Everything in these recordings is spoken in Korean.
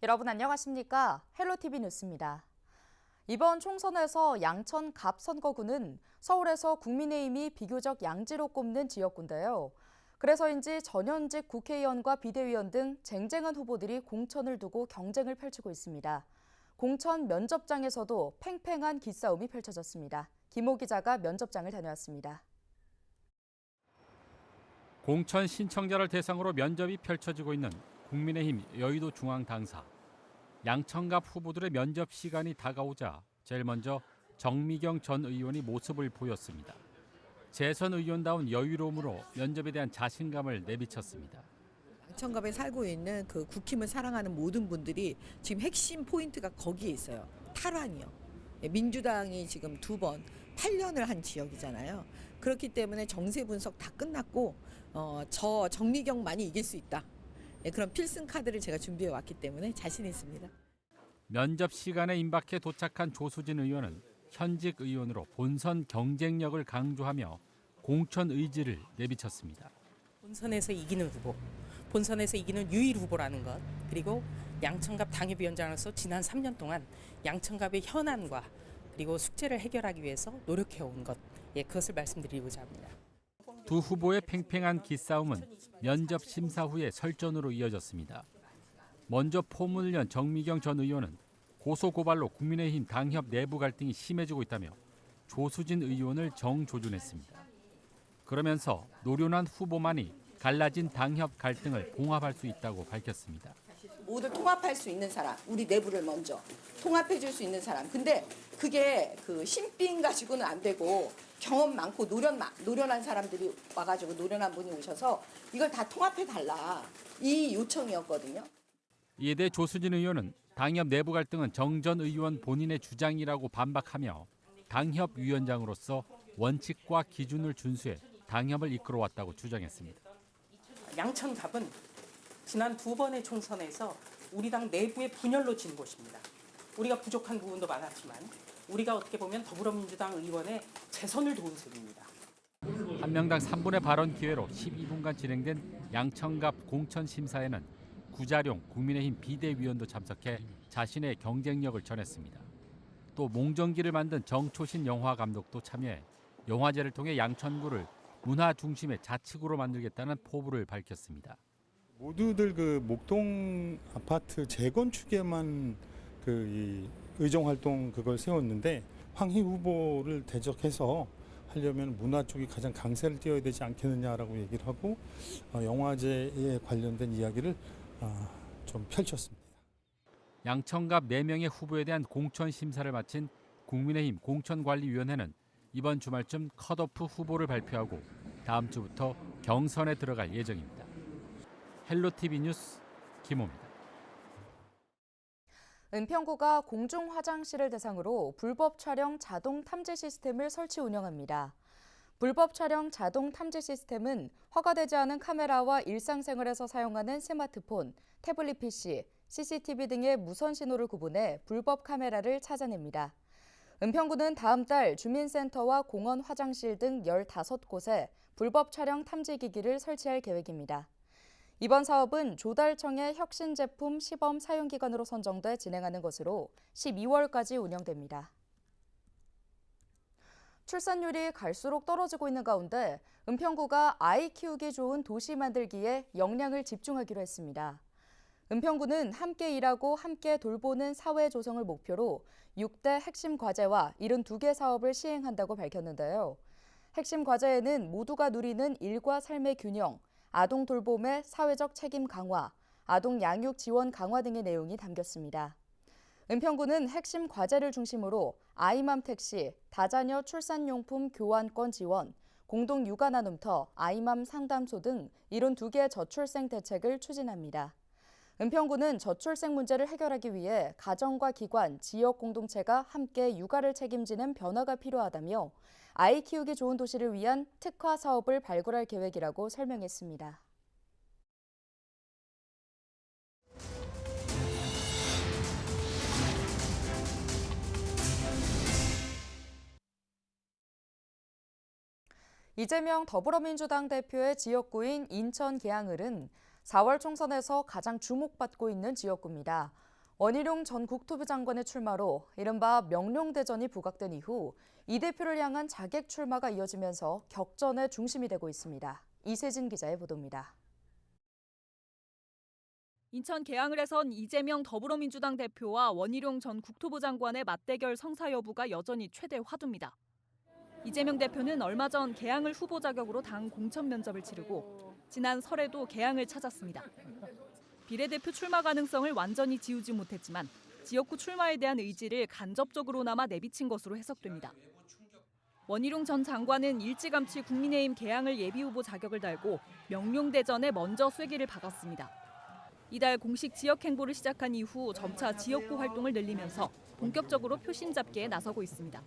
여러분 안녕하십니까? 헬로티비 뉴스입니다. 이번 총선에서 양천 갑 선거구는 서울에서 국민의힘이 비교적 양지로 꼽는 지역구인데요. 그래서인지 전현직 국회의원과 비대위원 등 쟁쟁한 후보들이 공천을 두고 경쟁을 펼치고 있습니다. 공천 면접장에서도 팽팽한 기싸움이 펼쳐졌습니다. 김호 기자가 면접장을 다녀왔습니다. 공천 신청자를 대상으로 면접이 펼쳐지고 있는 국민의힘 여의도 중앙 당사. 양천갑 후보들의 면접 시간이 다가오자 제일 먼저 정미경 전 의원이 모습을 보였습니다. 재선 의원다운 여유로움으로 면접에 대한 자신감을 내비쳤습니다. 양천갑에 살고 있는 그 국힘을 사랑하는 모든 분들이 지금 핵심 포인트가 거기에 있어요. 탈환이요. 민주당이 지금 2번 8년을 한 지역이잖아요. 그렇기 때문에 정세 분석 다 끝났고 저 정미경만이 이길 수 있다. 그런 필승 카드를 제가 준비해 왔기 때문에 자신 있습니다. 면접 시간에 임박해 도착한 조수진 의원은 현직 의원으로 본선 경쟁력을 강조하며 공천 의지를 내비쳤습니다. 본선에서 이기는 후보, 본선에서 이기는 유일 후보라는 것, 그리고 양천갑 당협위원장으로서 지난 3년 동안 양천갑의 현안과 그리고 숙제를 해결하기 위해서 노력해온 것, 그것을 말씀드리고자 합니다. 두 후보의 팽팽한 기싸움은 면접 심사 후에 설전으로 이어졌습니다. 먼저 포문을 연 정미경 전 의원은 고소고발로 국민의힘 당협 내부 갈등이 심해지고 있다며 조수진 의원을 정조준했습니다. 그러면서 노련한 후보만이 갈라진 당협 갈등을 봉합할 수 있다고 밝혔습니다. 모두 통합할 수 있는 사람, 우리 내부를 먼저 통합해 줄 수 있는 사람. 근데 그게 그 신빙 가지고는 안 되고 경험 많고 노련한 사람들이 와가지고 노련한 분이 오셔서 이걸 다 통합해 달라. 이 요청이었거든요. 이에 대해 조수진 의원은 당협 내부 갈등은 정 전 의원 본인의 주장이라고 반박하며 당협위원장으로서 원칙과 기준을 준수해 당협을 이끌어왔다고 주장했습니다. 양천갑은 지난 2번의 총선에서 우리 당 내부의 분열로 진 곳입니다. 우리가 부족한 부분도 많았지만 우리가 어떻게 보면 더불어민주당 의원의 재선을 도운 셈입니다. 한 명당 3분의 발언 기회로 12분간 진행된 양천갑 공천 심사에는 구자룡 국민의힘 비대위원도 참석해 자신의 경쟁력을 전했습니다. 또 몽정기를 만든 정초신 영화 감독도 참여해 영화제를 통해 양천구를 문화 중심의 자치구로 만들겠다는 포부를 밝혔습니다. 모두들 그 목동 아파트 재건축에만 이 의정 활동 그걸 세웠는데 황희 후보를 대적해서 하려면 문화 쪽이 가장 강세를 띄어야 되지 않겠느냐라고 얘기를 하고 영화제에 관련된 이야기를 좀 펼쳤습니다. 양천갑 4명의 후보에 대한 공천 심사를 마친 국민의힘 공천관리위원회는 이번 주말쯤 컷오프 후보를 발표하고 다음 주부터 경선에 들어갈 예정입니다. 헬로티비 뉴스 김호입니다. 은평구가 공중 화장실을 대상으로 불법 촬영 자동 탐지 시스템을 설치 운영합니다. 불법 촬영 자동 탐지 시스템은 허가되지 않은 카메라와 일상생활에서 사용하는 스마트폰, 태블릿 PC, CCTV 등의 무선 신호를 구분해 불법 카메라를 찾아냅니다. 은평구는 다음 달 주민센터와 공원 화장실 등 15곳에 불법 촬영 탐지 기기를 설치할 계획입니다. 이번 사업은 조달청의 혁신 제품 시범 사용 기관으로 선정돼 진행하는 것으로 12월까지 운영됩니다. 출산율이 갈수록 떨어지고 있는 가운데 은평구가 아이 키우기 좋은 도시 만들기에 역량을 집중하기로 했습니다. 은평구는 함께 일하고 함께 돌보는 사회 조성을 목표로 6대 핵심 과제와 72개 사업을 시행한다고 밝혔는데요. 핵심 과제에는 모두가 누리는 일과 삶의 균형, 아동 돌봄의 사회적 책임 강화, 아동 양육 지원 강화 등의 내용이 담겼습니다. 은평구는 핵심 과제를 중심으로 아이맘 택시, 다자녀 출산용품 교환권 지원, 공동 육아 나눔터, 아이맘 상담소 등 72개 저출생 대책을 추진합니다. 은평구는 저출생 문제를 해결하기 위해 가정과 기관, 지역 공동체가 함께 육아를 책임지는 변화가 필요하다며 아이 키우기 좋은 도시를 위한 특화 사업을 발굴할 계획이라고 설명했습니다. 이재명 더불어민주당 대표의 지역구인 인천 계양을은 4월 총선에서 가장 주목받고 있는 지역구입니다. 원희룡 전 국토부 장관의 출마로 이른바 명룡대전이 부각된 이후 이 대표를 향한 자객 출마가 이어지면서 격전의 중심이 되고 있습니다. 이세진 기자의 보도입니다. 인천 계양을에선 이재명 더불어민주당 대표와 원희룡 전 국토부 장관의 맞대결 성사 여부가 여전히 최대 화두입니다. 이재명 대표는 얼마 전 계양을 후보 자격으로 당 공천 면접을 치르고 지난 설에도 계양을 찾았습니다. 비례대표 출마 가능성을 완전히 지우지 못했지만 지역구 출마에 대한 의지를 간접적으로나마 내비친 것으로 해석됩니다. 원희룡 전 장관은 일찌감치 국민의힘 계양을 예비후보 자격을 달고 명룡대전에 먼저 쐐기를 박았습니다. 이달 공식 지역 행보를 시작한 이후 점차 지역구 활동을 늘리면서 본격적으로 표심 잡기에 나서고 있습니다.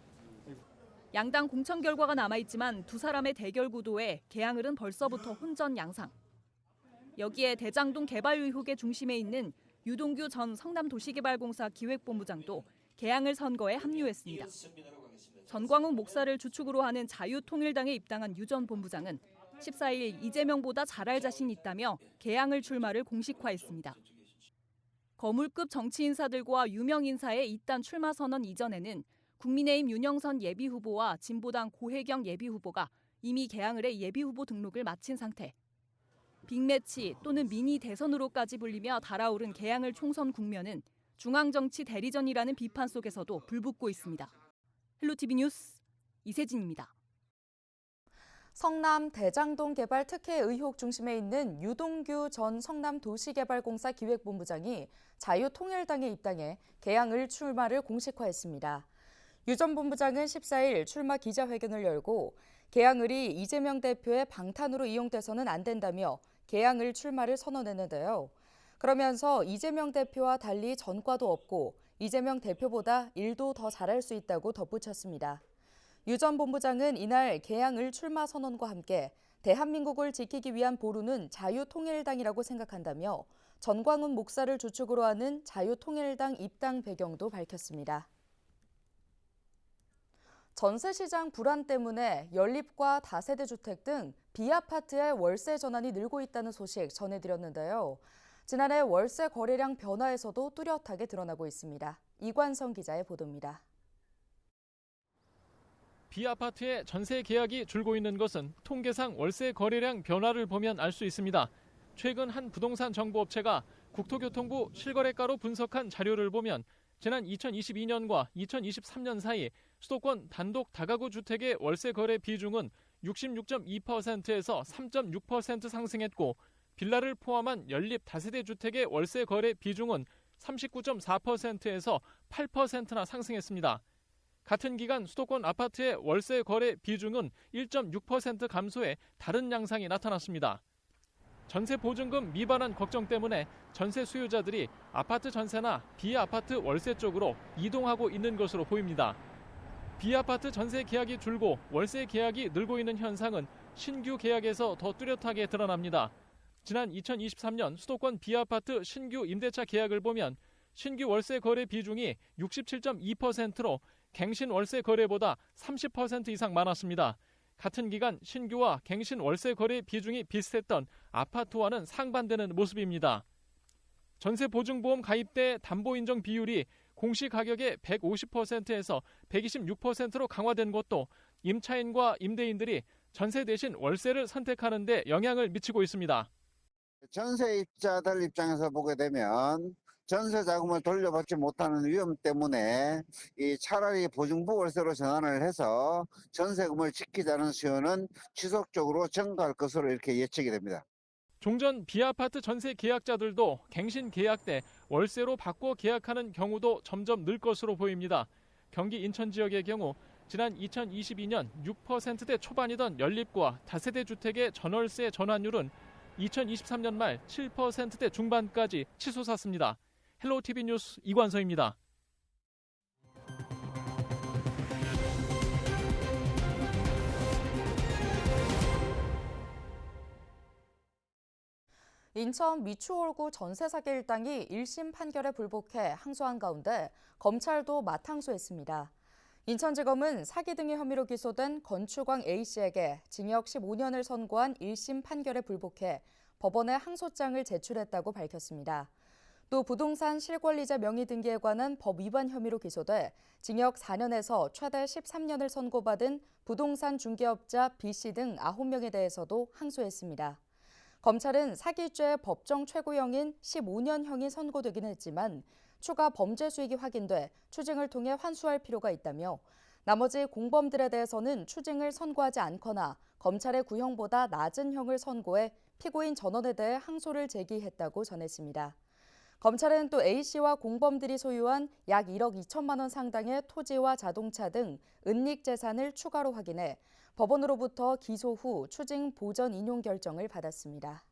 양당 공천 결과가 남아있지만 두 사람의 대결 구도에 계양을은 벌써부터 혼전 양상. 여기에 대장동 개발 의혹의 중심에 있는 유동규 전 성남도시개발공사 기획본부장도 계양을 선거에 합류했습니다. 전광훈 목사를 주축으로 하는 자유통일당에 입당한 유 전 본부장은 14일 이재명보다 잘할 자신 있다며 계양을 출마를 공식화했습니다. 거물급 정치 인사들과 유명 인사의 이딴 출마 선언 이전에는 국민의힘 윤영선 예비후보와 진보당 고혜경 예비후보가 이미 계양을의 예비후보 등록을 마친 상태. 빅매치 또는 미니 대선으로까지 불리며 달아오른 계양을 총선 국면은 중앙정치 대리전이라는 비판 속에서도 불붙고 있습니다. 헬로티비 뉴스 이세진입니다. 성남 대장동 개발 특혜 의혹 중심에 있는 유동규 전 성남도시개발공사 기획본부장이 자유통일당에 입당해 계양을 출마를 공식화했습니다. 유 전 본부장은 14일 출마 기자회견을 열고 계양을이 이재명 대표의 방탄으로 이용돼서는 안 된다며 계양을 출마를 선언했는데요. 그러면서 이재명 대표와 달리 전과도 없고 이재명 대표보다 일도 더 잘할 수 있다고 덧붙였습니다. 유 전 본부장은 이날 계양을 출마 선언과 함께 대한민국을 지키기 위한 보루는 자유통일당이라고 생각한다며 전광훈 목사를 주축으로 하는 자유통일당 입당 배경도 밝혔습니다. 전세시장 불안 때문에 연립과 다세대 주택 등 B아파트의 월세 전환이 늘고 있다는 소식 전해드렸는데요. 지난해 월세 거래량 변화에서도 뚜렷하게 드러나고 있습니다. 이관성 기자의 보도입니다. B아파트의 전세 계약이 줄고 있는 것은 통계상 월세 거래량 변화를 보면 알 수 있습니다. 최근 한 부동산 정보업체가 국토교통부 실거래가로 분석한 자료를 보면 지난 2022년과 2023년 사이 수도권 단독 다가구 주택의 월세 거래 비중은 66.2%에서 3.6% 상승했고 빌라를 포함한 연립 다세대 주택의 월세 거래 비중은 39.4%에서 8%나 상승했습니다. 같은 기간 수도권 아파트의 월세 거래 비중은 1.6% 감소해 다른 양상이 나타났습니다. 전세 보증금 미반환 걱정 때문에 전세 수요자들이 아파트 전세나 B아파트 월세 쪽으로 이동하고 있는 것으로 보입니다. B아파트 전세 계약이 줄고 월세 계약이 늘고 있는 현상은 신규 계약에서 더 뚜렷하게 드러납니다. 지난 2023년 수도권 B아파트 신규 임대차 계약을 보면 신규 월세 거래 비중이 67.2%로 갱신 월세 거래보다 30% 이상 많았습니다. 같은 기간 신규와 갱신 월세 거래 비중이 비슷했던 아파트와는 상반되는 모습입니다. 전세 보증보험 가입대 담보 인정 비율이 공시 가격의 150%에서 126%로 강화된 것도 임차인과 임대인들이 전세 대신 월세를 선택하는 데 영향을 미치고 있습니다. 전세입자들 입장에서 보게 되면 전세 자금을 돌려받지 못하는 위험 때문에 차라리 보증부 월세로 전환을 해서 전세금을 지키자는 수요는 지속적으로 증가할 것으로 이렇게 예측이 됩니다. 종전 B아파트 전세 계약자들도 갱신 계약 때 월세로 바꿔 계약하는 경우도 점점 늘 것으로 보입니다. 경기 인천 지역의 경우 지난 2022년 6%대 초반이던 연립과 다세대 주택의 전월세 전환율은 2023년 말 7%대 중반까지 치솟았습니다. 헬로티비 뉴스 이관서입니다. 인천 미추홀구 전세 사기 일당이 1심 판결에 불복해 항소한 가운데 검찰도 맞항소했습니다. 인천지검은 사기 등의 혐의로 기소된 건축왕 A씨에게 징역 15년을 선고한 1심 판결에 불복해 법원에 항소장을 제출했다고 밝혔습니다. 또 부동산 실권리자 명의 등기에 관한 법 위반 혐의로 기소돼 징역 4년에서 최대 13년을 선고받은 부동산 중개업자 B씨 등 9명에 대해서도 항소했습니다. 검찰은 사기죄의 법정 최고형인 15년형이 선고되긴 했지만 추가 범죄 수익이 확인돼 추징을 통해 환수할 필요가 있다며 나머지 공범들에 대해서는 추징을 선고하지 않거나 검찰의 구형보다 낮은 형을 선고해 피고인 전원에 대해 항소를 제기했다고 전했습니다. 검찰은 또 A씨와 공범들이 소유한 약 1억 2천만 원 상당의 토지와 자동차 등 은닉 재산을 추가로 확인해 법원으로부터 기소 후 추징 보전 인용 결정을 받았습니다.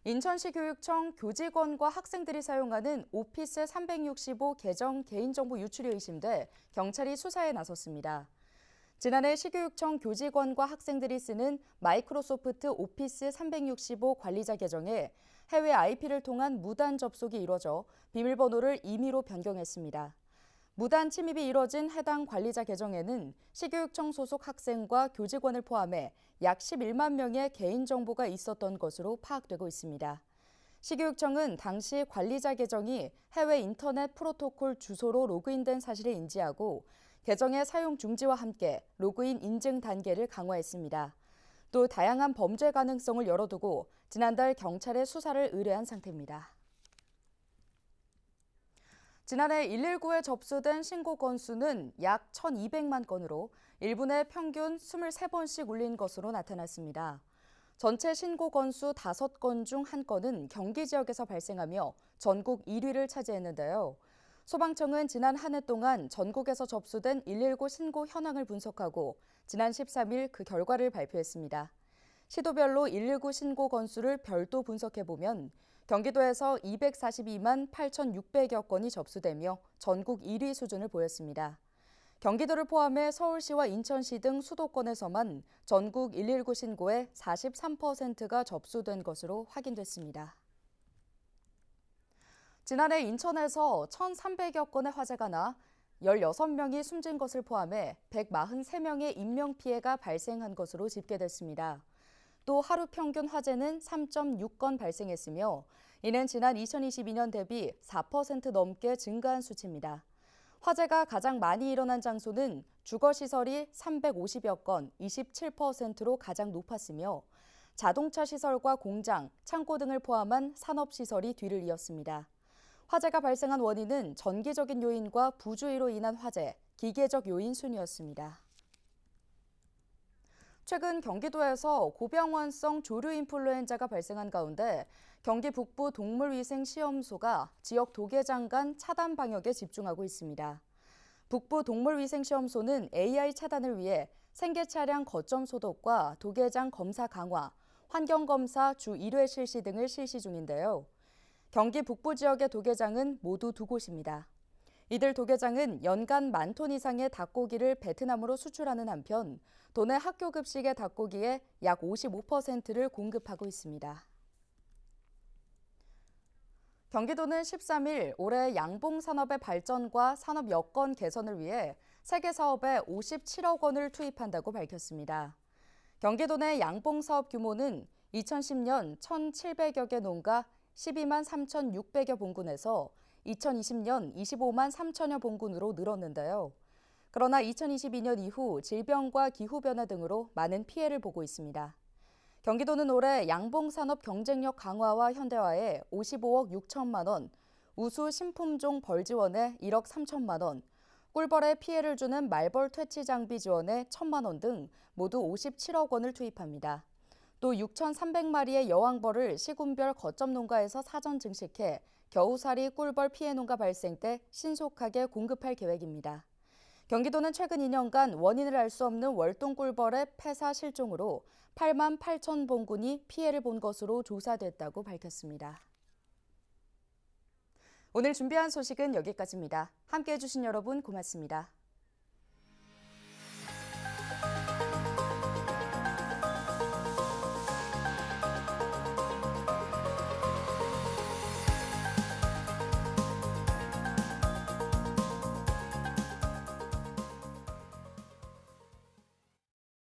인천시 교육청 교직원과 학생들이 사용하는 오피스 365 계정 개인정보 유출이 의심돼 경찰이 수사에 나섰습니다. 지난해 시교육청 교직원과 학생들이 쓰는 마이크로소프트 오피스 365 관리자 계정에 해외 IP를 통한 무단 접속이 이뤄져 비밀번호를 임의로 변경했습니다. 무단 침입이 이뤄진 해당 관리자 계정에는 시교육청 소속 학생과 교직원을 포함해 약 11만 명의 개인정보가 있었던 것으로 파악되고 있습니다. 시교육청은 당시 관리자 계정이 해외 인터넷 프로토콜 주소로 로그인된 사실을 인지하고 계정의 사용 중지와 함께 로그인 인증 단계를 강화했습니다. 또 다양한 범죄 가능성을 열어두고 지난달 경찰에 수사를 의뢰한 상태입니다. 지난해 119에 접수된 신고 건수는 약 1,200만 건으로 1분에 평균 23번씩 울린 것으로 나타났습니다. 전체 신고 건수 5건 중 1건은 경기 지역에서 발생하며 전국 1위를 차지했는데요. 소방청은 지난 한 해 동안 전국에서 접수된 119 신고 현황을 분석하고 지난 13일 그 결과를 발표했습니다. 시도별로 119 신고 건수를 별도 분석해보면 경기도에서 242만 8,600여 건이 접수되며 전국 1위 수준을 보였습니다. 경기도를 포함해 서울시와 인천시 등 수도권에서만 전국 119 신고의 43%가 접수된 것으로 확인됐습니다. 지난해 인천에서 1,300여 건의 화재가 나 16명이 숨진 것을 포함해 143명의 인명피해가 발생한 것으로 집계됐습니다. 또 하루 평균 화재는 3.6건 발생했으며 이는 지난 2022년 대비 4% 넘게 증가한 수치입니다. 화재가 가장 많이 일어난 장소는 주거시설이 350여 건, 27%로 가장 높았으며 자동차 시설과 공장, 창고 등을 포함한 산업시설이 뒤를 이었습니다. 화재가 발생한 원인은 전기적인 요인과 부주의로 인한 화재, 기계적 요인 순이었습니다. 최근 경기도에서 고병환성 조류 인플루엔자가 발생한 가운데 경기 북부 동물위생시험소가 지역 도계장 간 차단 방역에 집중하고 있습니다. 북부 동물위생시험소는 AI 차단을 위해 생계 차량 거점 소독과 도계장 검사 강화, 환경검사 주 1회 실시 등을 실시 중인데요. 경기 북부 지역의 도계장은 모두 2곳입니다. 이들 도계장은 연간 10,000톤 이상의 닭고기를 베트남으로 수출하는 한편 도내 학교 급식의 닭고기의 약 55%를 공급하고 있습니다. 경기도는 13일 올해 양봉 산업의 발전과 산업 여건 개선을 위해 세계 사업에 57억 원을 투입한다고 밝혔습니다. 경기도 내 양봉 사업 규모는 2010년 1,700여 개 농가 12만 3,600여 봉군에서 2020년 25만 3천여 봉군으로 늘었는데요. 그러나 2022년 이후 질병과 기후변화 등으로 많은 피해를 보고 있습니다. 경기도는 올해 양봉산업 경쟁력 강화와 현대화에 55억 6천만 원, 우수 신품종 벌 지원에 1억 3천만 원, 꿀벌에 피해를 주는 말벌 퇴치 장비 지원에 1천만 원 등 모두 57억 원을 투입합니다. 또 6,300마리의 여왕벌을 시군별 거점 농가에서 사전 증식해 겨우살이 꿀벌 피해 농가 발생 때 신속하게 공급할 계획입니다. 경기도는 최근 2년간 원인을 알 수 없는 월동 꿀벌의 폐사 실종으로 8만 8천 봉군이 피해를 본 것으로 조사됐다고 밝혔습니다. 오늘 준비한 소식은 여기까지입니다. 함께해 주신 여러분 고맙습니다.